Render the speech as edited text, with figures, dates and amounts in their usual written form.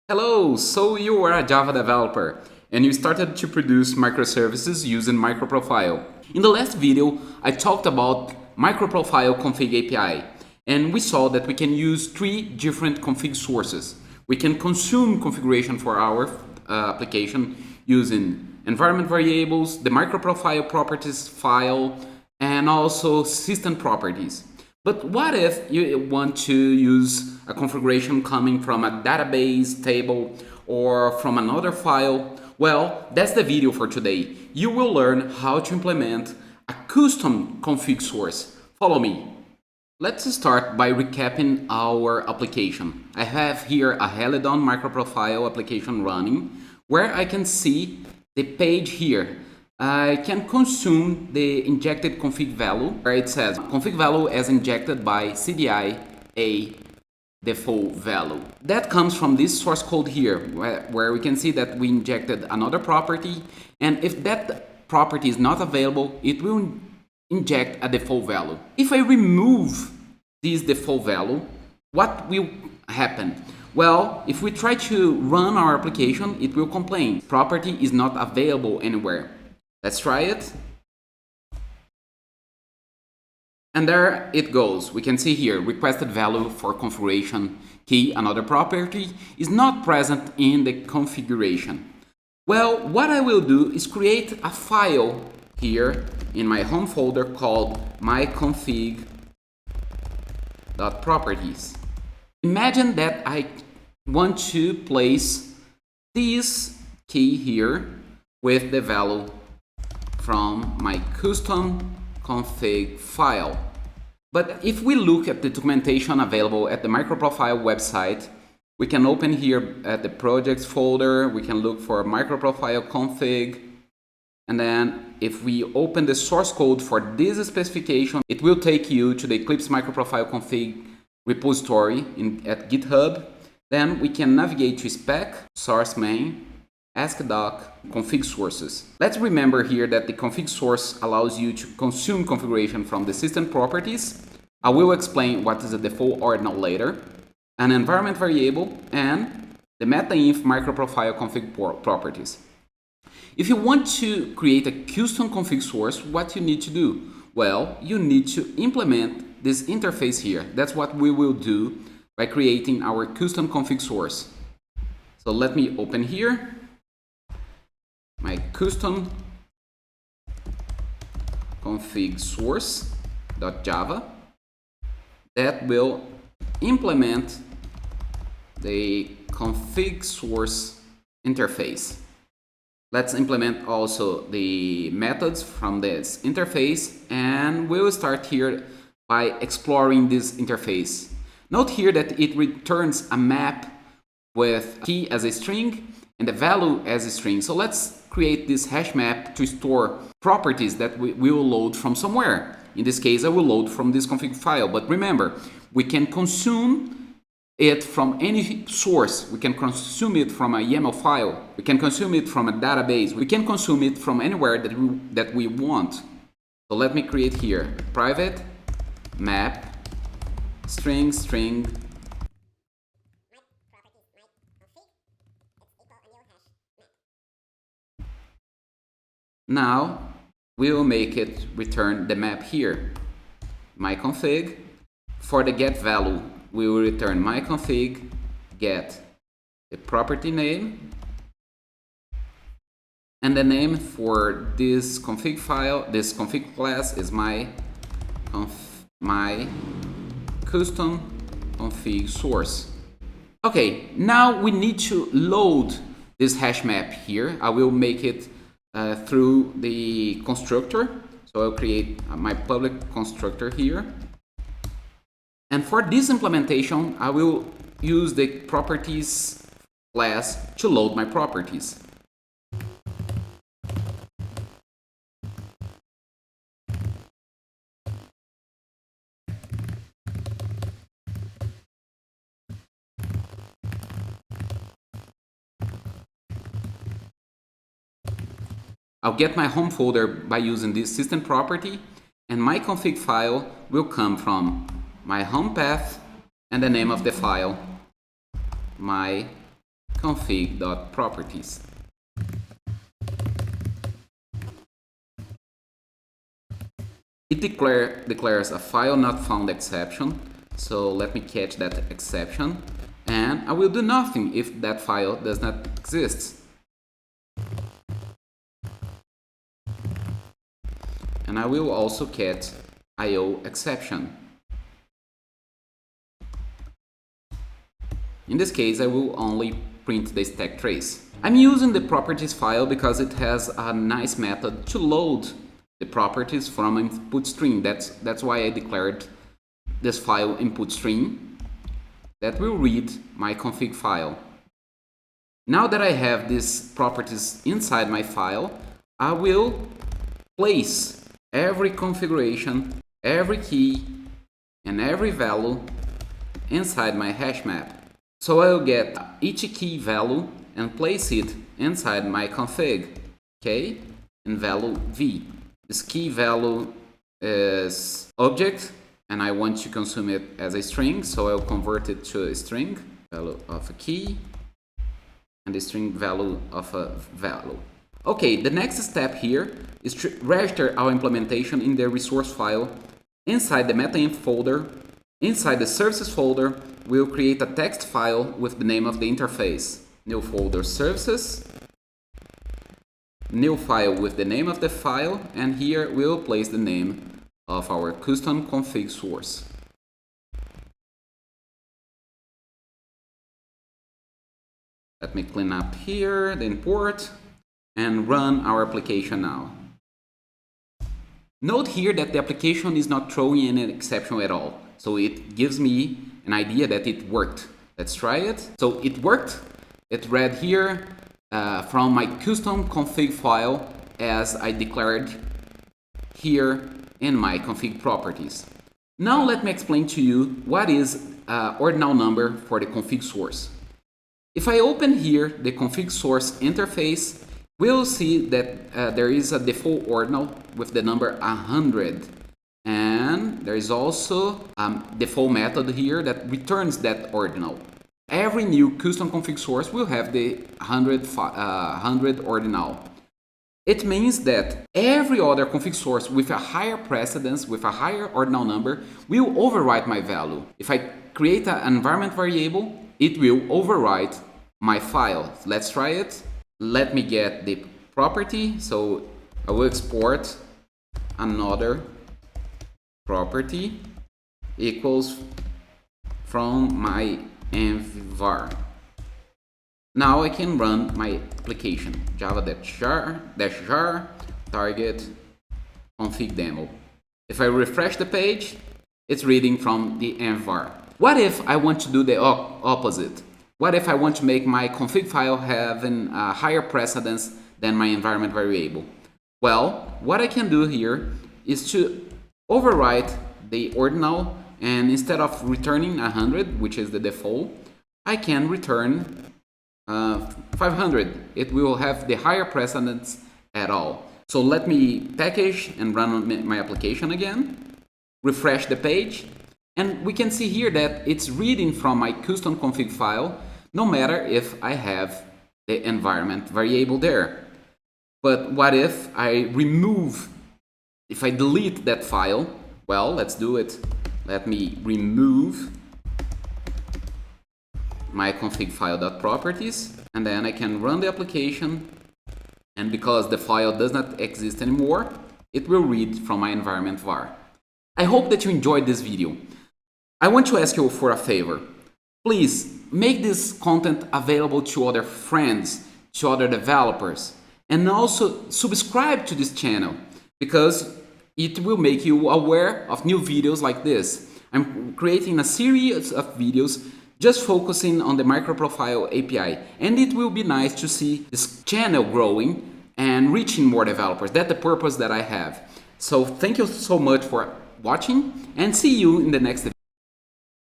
Hello, so you are a Java developer and you started to produce microservices using MicroProfile. In the last video, I talked about MicroProfile Config API and we saw that we can use three different config sources. We can consume configuration for our application using environment variables, the MicroProfile properties file, and also system properties. But what if you want to use a configuration coming from a database table or from another file? Well, that's the video for today. You will learn how to implement a custom config source. Follow me. Let's start by recapping our application. I have here a Helidon MicroProfile application running where I can see the page here. I can consume the injected config value where it says config value as injected by CDI a default value. That comes from this source code here where we can see that we injected another property, and if that property is not available, it will inject a default value. If I remove this default value, what will happen? Well, if we try to run our application, it will complain. Property is not available anywhere. Let's try it. And there it goes. We can see here, requested value for configuration key, another property, is not present in the configuration. Well, what I will do is create a file here in my home folder called microprofile-config.properties. Imagine that I want to place this key here with the value from my custom config file. But if we look at the documentation available at the MicroProfile website, we can open here at the projects folder, we can look for MicroProfile config, and then if we open the source code for this specification, it will take you to the Eclipse MicroProfile config repository at GitHub. Then we can navigate to spec, source main, ask-doc, config sources. Let's remember here that the config source allows you to consume configuration from the system properties. I will explain what is a default ordinal later, an environment variable, and the meta-inf microprofile config properties. If you want to create a custom config source, what you need to do? Well, you need to implement this interface here. That's what we will do by creating our custom config source. So let me open here my custom config source.java that will implement the config source interface. Let's implement also the methods from this interface, and we'll start here by exploring this interface. Note here that it returns a map with key as a string and the value as a string. So let's create this hash map to store properties that we will load from somewhere. In this case, I will load from this config file. But remember, we can consume it from any source. We can consume it from a YAML file. We can consume it from a database. We can consume it from anywhere that we want. So let me create here private map string. Now we will make it return the map here, myconfig. For the get value, we will return myconfig get the property name, and the name for this config file, this config class is my custom config source. Okay, now we need to load this hash map here. I will make it through the constructor. So I'll create my public constructor here. And for this implementation, I will use the properties class to load my properties. I'll get my home folder by using this system property, and my config file will come from my home path and the name of the file, my microprofile-config.properties. It declares a file not found exception, so let me catch that exception, and I will do nothing if that file does not exist. And I will also catch IO exception. In this case, I will only print the stack trace. I'm using the properties file because it has a nice method to load the properties from input string. That's why I declared this file input string that will read my config file. Now that I have these properties inside my file, I will place every configuration, every key, and every value inside my hash map. So I'll get each key value and place it inside my config, k, and value v. This key value is object, and I want to consume it as a string, so I'll convert it to a string, value of a key, and the string value of a value. Okay, the next step here is to register our implementation in the resource file. Inside the metainf folder, inside the services folder, we'll create a text file with the name of the interface. New folder services, new file with the name of the file, and here we'll place the name of our custom config source. Let me clean up here the import and run our application now. Note here that the application is not throwing any exception at all, so it gives me an idea that it worked. Let's try it. So it worked. It read here from my custom config file as I declared here in my config properties. Now let me explain to you what is ordinal number for the config source. If I open here the config source interface, we'll see that there is a default ordinal with the number 100. And there is also a default method here that returns that ordinal. Every new custom config source will have the 100 ordinal. It means that every other config source with a higher precedence, with a higher ordinal number, will overwrite my value. If I create an environment variable, it will overwrite my file. Let's try it. Let me get the property. So I will export another property equals from my env-var. Now I can run my application java-jar target config demo. If I refresh the page, it's reading from the env-var. What if I want to do the opposite? What if I want to make my config file having a higher precedence than my environment variable? Well, what I can do here is to overwrite the ordinal, and instead of returning 100, which is the default, I can return 500. It will have the higher precedence at all. So let me package and run my application again, refresh the page, and we can see here that it's reading from my custom config file, no matter if I have the environment variable there. But what if I delete that file? Well, let's do it. Let me remove my config file.properties, and then I can run the application, and because the file does not exist anymore, it will read from my environment var. I hope that you enjoyed this video. I want to ask you for a favor. Please make this content available to other friends, to other developers, and also subscribe to this channel because it will make you aware of new videos like this. I'm creating a series of videos just focusing on the MicroProfile API, and it will be nice to see this channel growing and reaching more developers. That's the purpose that I have. So thank you so much for watching, and see you in the next video.